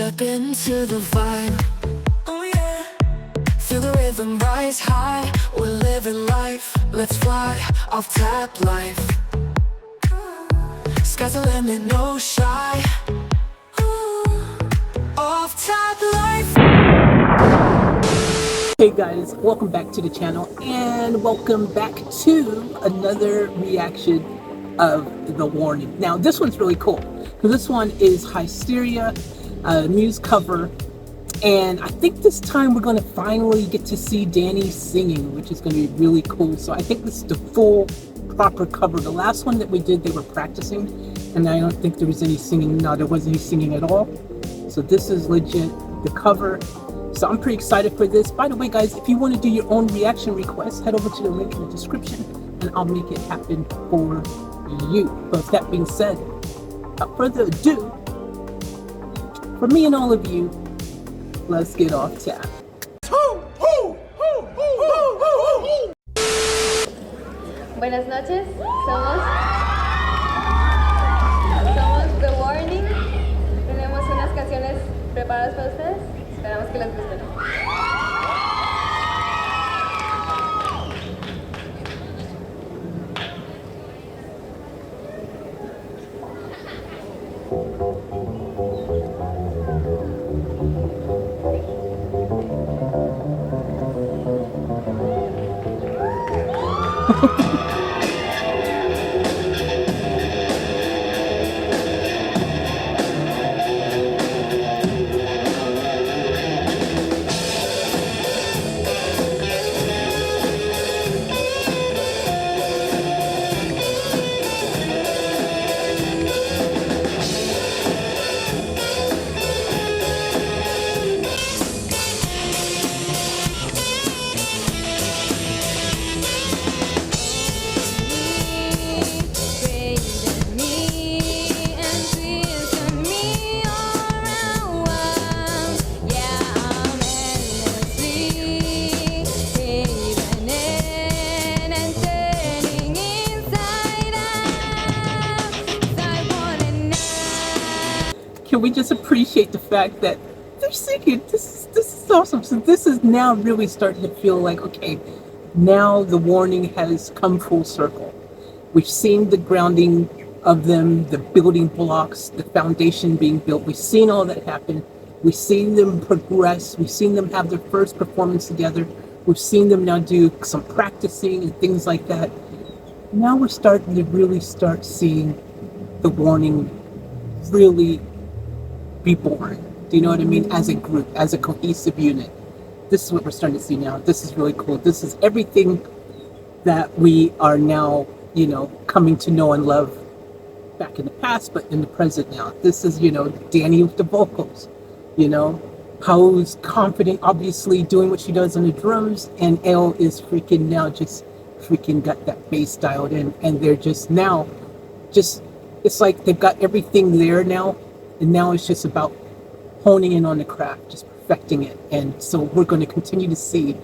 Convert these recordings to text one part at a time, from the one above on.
Step into the vibe, oh yeah. Feel the rhythm rise high, we're living life. Let's fly, off tap life. Sky's the limit, no shy. Off tap life. Hey guys, welcome back to the channel and welcome back to another reaction of The Warning. Now this one's really cool because this one is Hysteria Muse cover, and I think this time we're going to finally get to see Dany singing, which is going to be really cool. So I think this is the full proper cover. The last one that we did, they were practicing, and I don't think there was any singing. No, there wasn't any singing at all. So this is legit the cover. So I'm pretty excited for this. By the way, guys, if you want to do your own reaction requests, head over to the link in the description and I'll make it happen for you. But with that being said, without further ado, for me and all of you, let's get off tap. Buenas noches, somos The Warning. Tenemos unas canciones preparadas para ustedes. Esperamos que les gusten. Can we just appreciate the fact that they're singing? This is awesome. So this is now really starting to feel like, okay, now The Warning has come full circle. We've seen the grounding of them, the building blocks, the foundation being built. We've seen all that happen. We've seen them progress. We've seen them have their first performance together. We've seen them now do some practicing and things like that. Now we're starting to really start seeing The Warning really be born. Do you know what I mean? As a group, as a cohesive unit. This is what we're starting to see now. This is really cool. This is everything that we are now, you know, coming to know and love back in the past, but in the present now. This is, you know, Dany with the vocals, you know, Ho's confident, obviously doing what she does on the drums, and Elle is freaking now just freaking got that bass dialed in, and they're just now, just, it's like they've got everything there now. And now it's just about honing in on the craft, just perfecting it. And so we're going to continue to see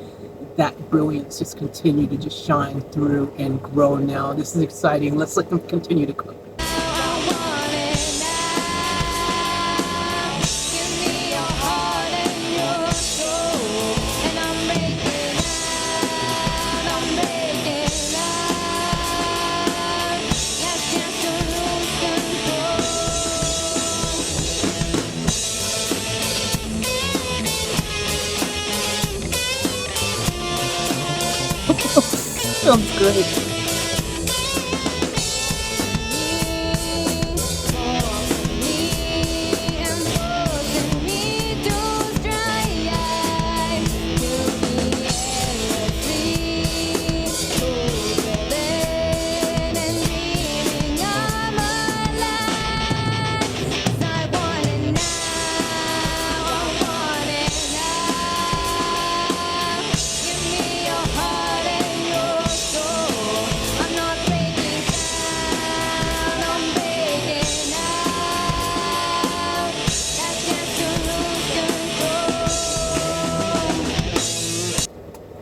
that brilliance just continue to just shine through and grow now. This is exciting. Let's let them continue to cook. Sounds great.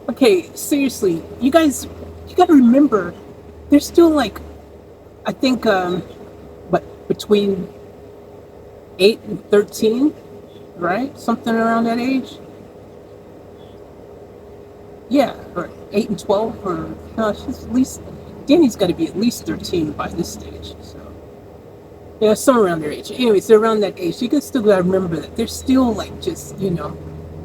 Okay, seriously, you guys, you gotta remember, they're still like, I think, between 8 and 13, right? Something around that age. Yeah, or 8 and 12, or no, she's at least, Dany's got to be at least 13 by this stage. So yeah, somewhere around their age. Anyways, they're around that age. You can still gotta remember that they're still like just,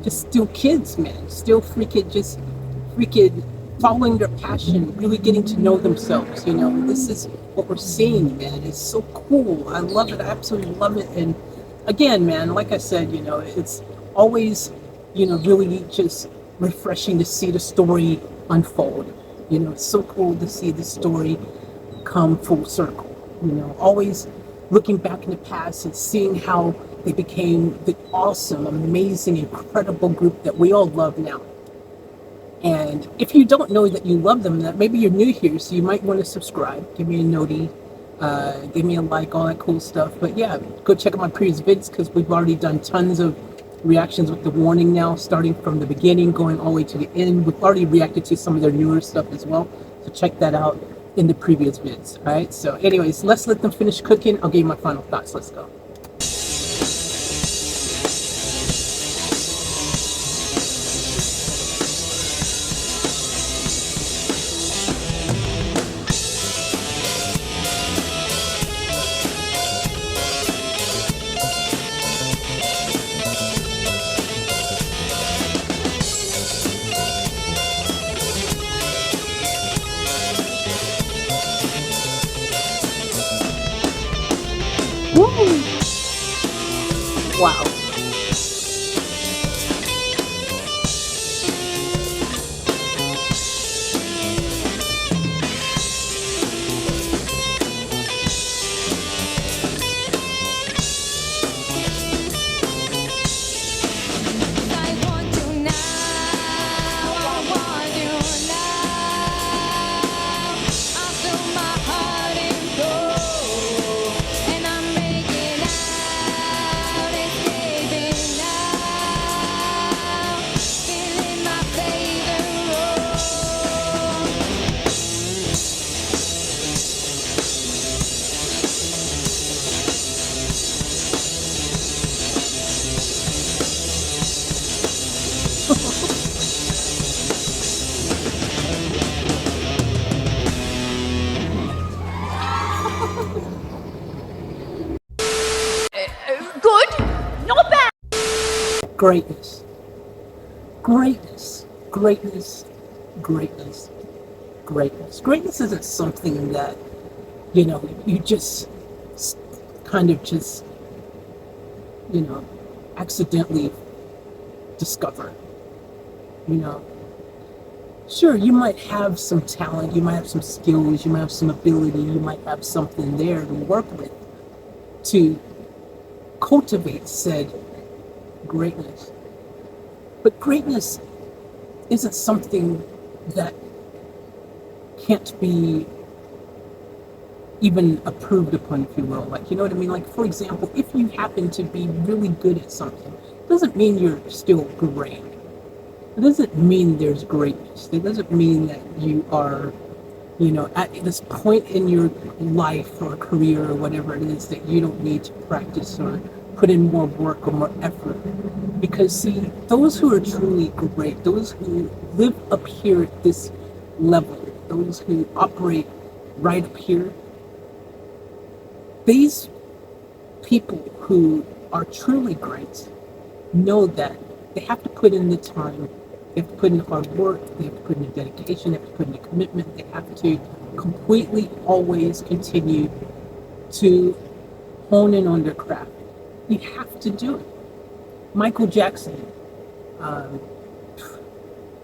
just still kids, man. Still freaking following their passion, really getting to know themselves. This is what we're seeing, man. It's so cool. I love it. I absolutely love it. And again, man, like I said, it's always, really just refreshing to see the story unfold. It's so cool to see the story come full circle. Always looking back in the past and seeing how they became the awesome, amazing, incredible group that we all love now. And if you don't know that you love them, that maybe you're new here, so you might want to subscribe, give me a noti, give me a like, all that cool stuff. But yeah, go check out my previous vids because we've already done tons of reactions with the warning now, starting from the beginning, going all the way to the end. We've already reacted to some of their newer stuff as well, so check that out in the previous vids. All right, so anyways, let's let them finish cooking. I'll give you my final thoughts. Let's go. Woo! Wow. Good, not bad. Greatness. Greatness. Greatness. Greatness. Greatness. Greatness isn't something that, you just kind of just, accidentally discover. Sure, you might have some talent, you might have some skills, you might have some ability, you might have something there to work with to cultivate said greatness. But greatness isn't something that can't be even approved upon, if you will. Like, you know what I mean? Like, for example, if you happen to be really good at something, it doesn't mean you're still great. It doesn't mean there's greatness. It doesn't mean that you are, at this point in your life or career or whatever it is that you don't need to practice or put in more work or more effort. Because see, those who are truly great, those who live up here at this level, those who operate right up here, these people who are truly great know that they have to put in the time, they have to put in hard work, they have to put in the dedication, they have to put in the commitment, they have to completely always continue to hone in on their craft. You have to do it. Michael Jackson,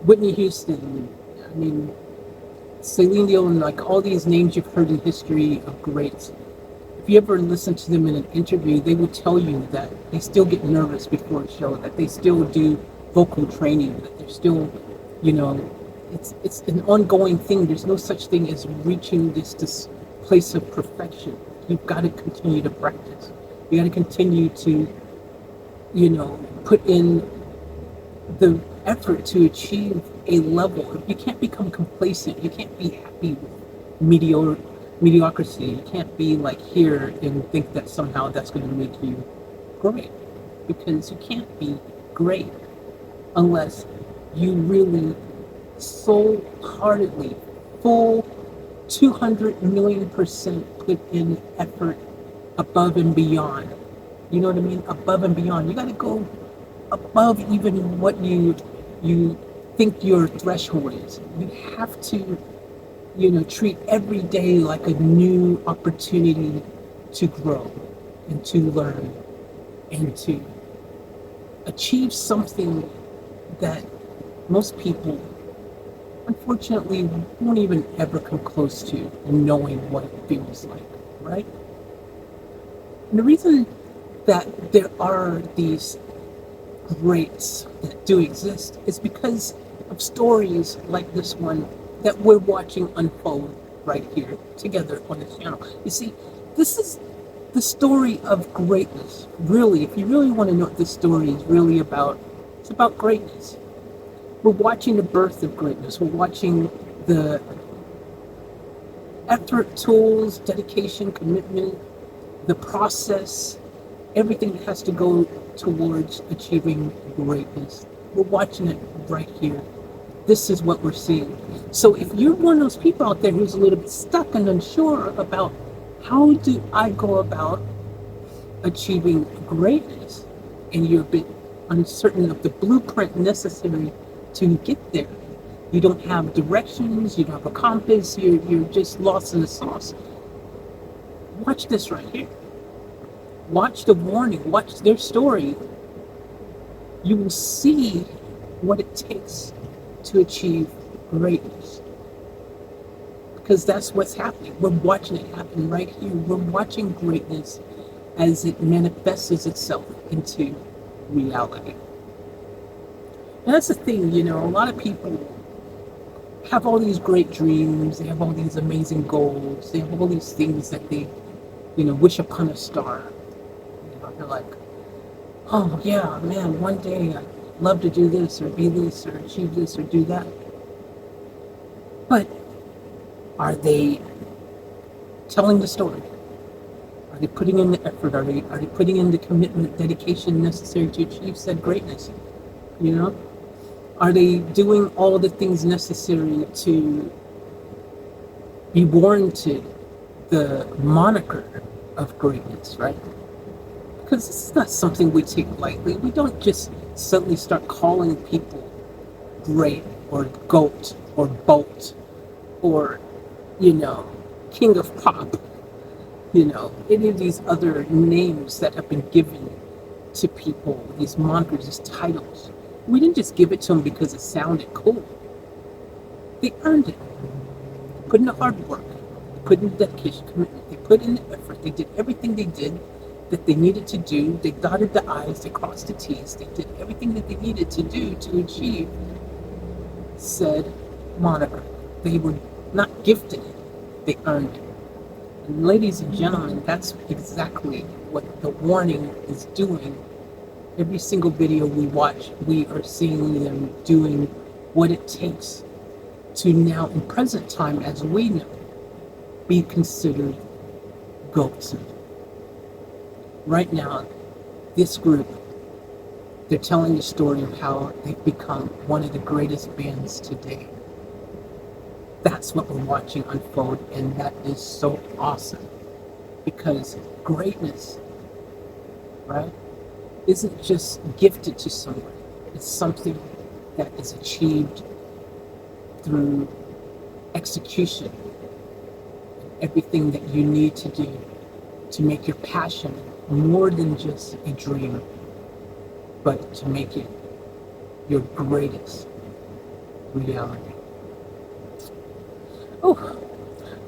Whitney Houston, Celine Dion, like all these names you've heard in history of greats. If you ever listen to them in an interview, they will tell you that they still get nervous before a show, that they still do vocal training, that they're still, it's an ongoing thing. There's no such thing as reaching this place of perfection. You've got to continue to practice. You got to continue to, put in the effort to achieve a level. You can't become complacent. You can't be happy with mediocrity. You can't be like here and think that somehow that's going to make you great. because you can't be great unless you really soul-heartedly, full 200 million% put in effort above and beyond. You know what I mean? Above and beyond. You got to go above even what you think your threshold is. You have to, treat every day like a new opportunity to grow and to learn and to achieve something that most people, unfortunately, won't even ever come close to knowing what it feels like, right? And the reason that there are these greats that do exist is because of stories like this one that we're watching unfold right here together on the channel. You see, this is the story of greatness. Really, if you really want to know what this story is really about, it's about greatness. We're watching the birth of greatness. We're watching the effort, tools, dedication, commitment, the process, everything that has to go towards achieving greatness. We're watching it right here. This is what we're seeing. So if you're one of those people out there who's a little bit stuck and unsure about how do I go about achieving greatness, and you're a bit uncertain of the blueprint necessary to get there, you don't have directions, you don't have a compass, you're just lost in the sauce, watch this right here. Watch the warning, watch their story. You will see what it takes to achieve greatness. Because that's what's happening. We're watching it happen right here. We're watching greatness as it manifests itself into reality. And that's the thing, a lot of people have all these great dreams, they have all these amazing goals, they have all these things that they, wish upon a star. They're like, oh yeah, man, one day I'd love to do this or be this or achieve this or do that. But are they telling the story? Are they putting in the effort? Are they putting in the commitment, dedication necessary to achieve said greatness? Are they doing all the things necessary to be warranted the moniker of greatness, right? Because this is not something we take lightly. We don't just suddenly start calling people great or goat or bolt or, king of pop, any of these other names that have been given to people, these monikers, these titles. We didn't just give it to them because it sounded cool. They earned it. They put in the hard work. They put in the dedication, commitment. They put in the effort. They did everything they did that they needed to do. They dotted the I's, they crossed the T's. They did everything that they needed to do to achieve said moniker. They were not gifted it. They earned it. And ladies and gentlemen, that's exactly what the warning is doing. Every single video we watch, we are seeing them doing what it takes to now, in present time, as we know, be considered goats. Right now, this group, they're telling the story of how they've become one of the greatest bands today. That's what we're watching unfold, and that is so awesome. Because greatness, right, isn't just gifted to someone. It's something that is achieved through execution. Everything that you need to do to make your passion more than just a dream, but to make it your greatest reality. Oh,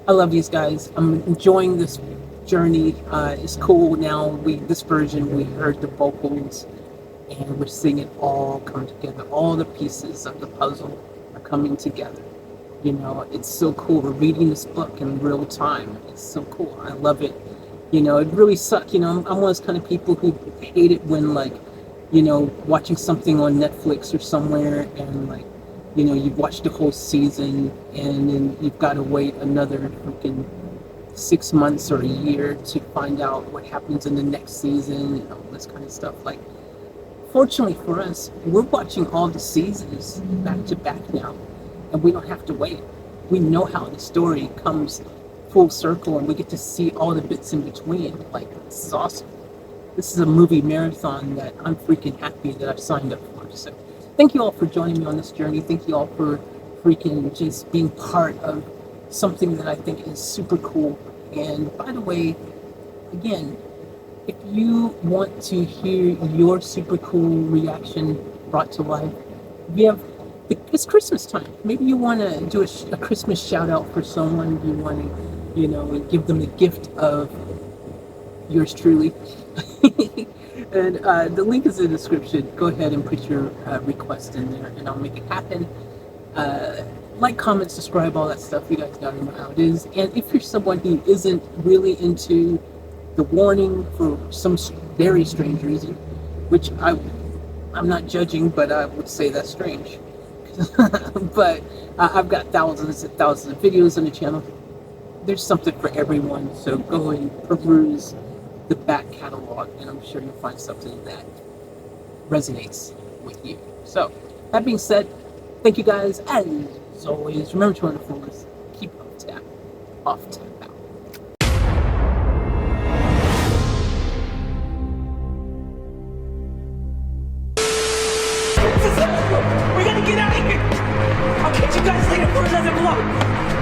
I love these guys. I'm enjoying this journey. It's cool now. This version, we heard the vocals and we're seeing it all come together. All the pieces of the puzzle are coming together. It's so cool. We're reading this book in real time. It's so cool. I love it. It really sucks. I'm one of those kind of people who hate it when, watching something on Netflix or somewhere and, you've watched the whole season and then you've got to wait another freaking 6 months or a year to find out what happens in the next season and all this kind of stuff. fortunately for us, we're watching all the seasons back to back now, and we don't have to wait. We know how the story comes full circle, and we get to see all the bits in between. Like, this is awesome. This is a movie marathon that I'm freaking happy that I signed up for. So thank you all for joining me on this journey. Thank you all for freaking just being part of something that I think is super cool. And by the way, again, if you want to hear your super cool reaction brought to life, we have, it's Christmas time. Maybe you want to do a Christmas shout out for someone. You want to, give them the gift of yours truly. And the link is in the description. Go ahead and put your request in there, and I'll make it happen. Like, comment, subscribe, all that stuff. You guys gotta know how it is. And if you're someone who isn't really into the warning for some very strange reason, which I'm not judging, but I would say that's strange. But I've got thousands and thousands of videos on the channel. There's something for everyone, so go and peruse the back catalog, and I'm sure you'll find something that resonates with you. So, that being said, thank you guys, and as always, remember to wonderfulness, keep off tap out. We gotta get out of here! I'll catch you guys later for another vlog!